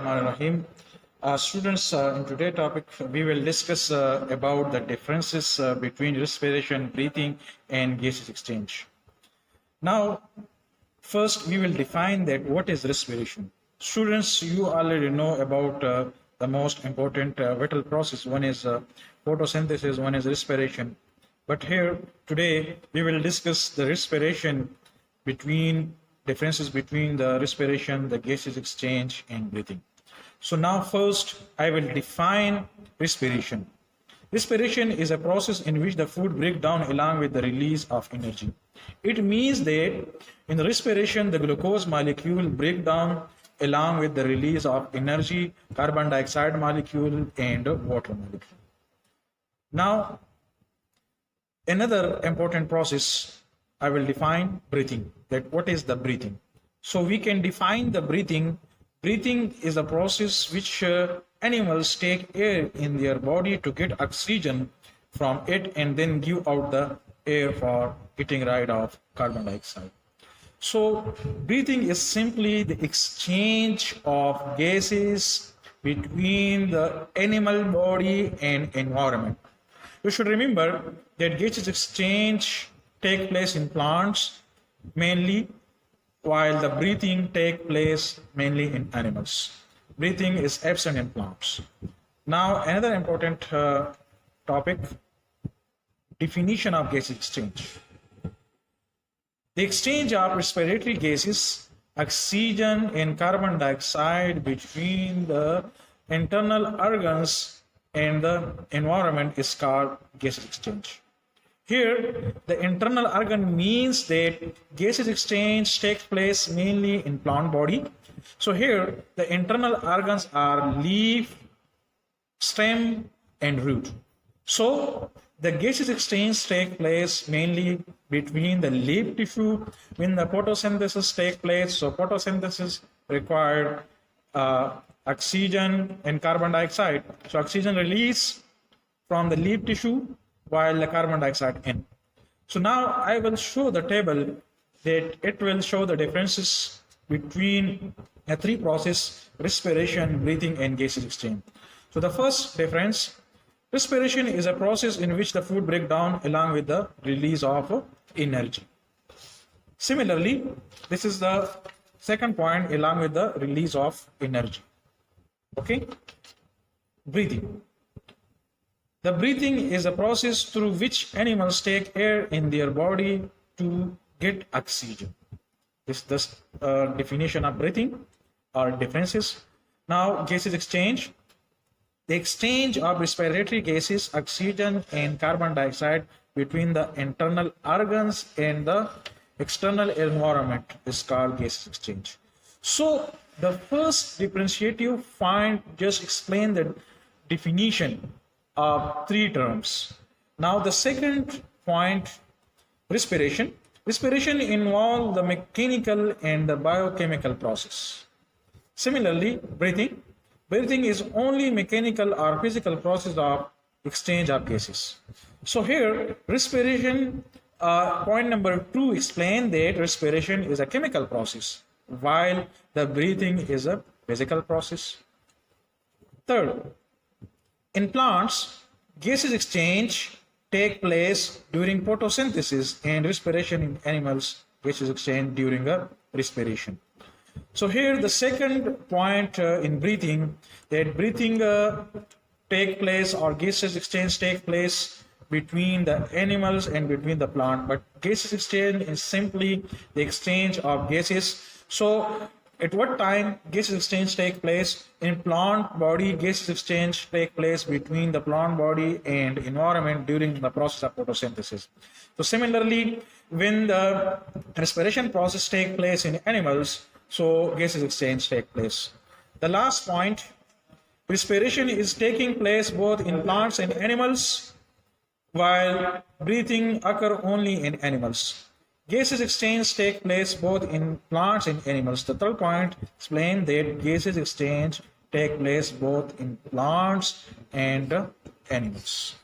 Bismillahirrahmanirrahim. Students, in today's topic, we will discuss about the differences between respiration, breathing, and gases exchange. Now, first, we will define that what is respiration. Students, you already know about the most important vital process. One is photosynthesis, one is respiration. But here, today, we will discuss the respiration differences between the respiration, the gases exchange, and breathing. So now first, I will define respiration. Respiration is a process in which the food breaks down along with the release of energy. It means that in respiration, the glucose molecule breaks down along with the release of energy, carbon dioxide molecule, and water molecule. Now, another important process I will define breathing. That what is the breathing? So we can define the breathing. Breathing is a process which animals take air in their body to get oxygen from it and then give out the air for getting rid of carbon dioxide. So breathing is simply the exchange of gases between the animal body and environment. You should remember that gases exchange take place in plants mainly, while the breathing take place mainly in animals. Breathing is absent in plants. Now, another important topic, definition of gas exchange. The exchange of respiratory gases, oxygen and carbon dioxide between the internal organs and the environment is called gas exchange. Here, the internal organ means that gases exchange takes place mainly in plant body. So here, the internal organs are leaf, stem, and root. So the gases exchange take place mainly between the leaf tissue when the photosynthesis take place. So photosynthesis required oxygen and carbon dioxide. So oxygen release from the leaf tissue while the carbon dioxide in. So now I will show the table that it will show the differences between the three processes: respiration, breathing, and gases exchange. So the first difference, respiration is a process in which the food breaks down along with the release of energy. Similarly, this is the second point, along with the release of energy. Okay? Breathing. The breathing is a process through which animals take air in their body to get oxygen. This is the definition of breathing or differences. Now, gases exchange. The exchange of respiratory gases, oxygen and carbon dioxide between the internal organs and the external environment is called gases exchange. So, the first differentiative point just explain the definition of three terms. Now the second point, respiration. Respiration involves the mechanical and the biochemical process. Similarly, breathing. Breathing is only mechanical or physical process of exchange of gases. So here, respiration, point number 2 explain that respiration is a chemical process, while the breathing is a physical process. Third, in plants, gases exchange take place during photosynthesis, and respiration in animals, gases exchange during a respiration. So here the second point in breathing, that breathing take place or gases exchange take place between the animals and between the plant, but gases exchange is simply the exchange of gases. So at what time gases exchange take place? In plant body, gases exchange take place between the plant body and environment during the process of photosynthesis. So similarly, when the respiration process take place in animals, so gases exchange take place. The last point, respiration is taking place both in plants and animals, while breathing occur only in animals. Gases exchange take place both in plants and animals. The third point explains that gases exchange take place both in plants and animals.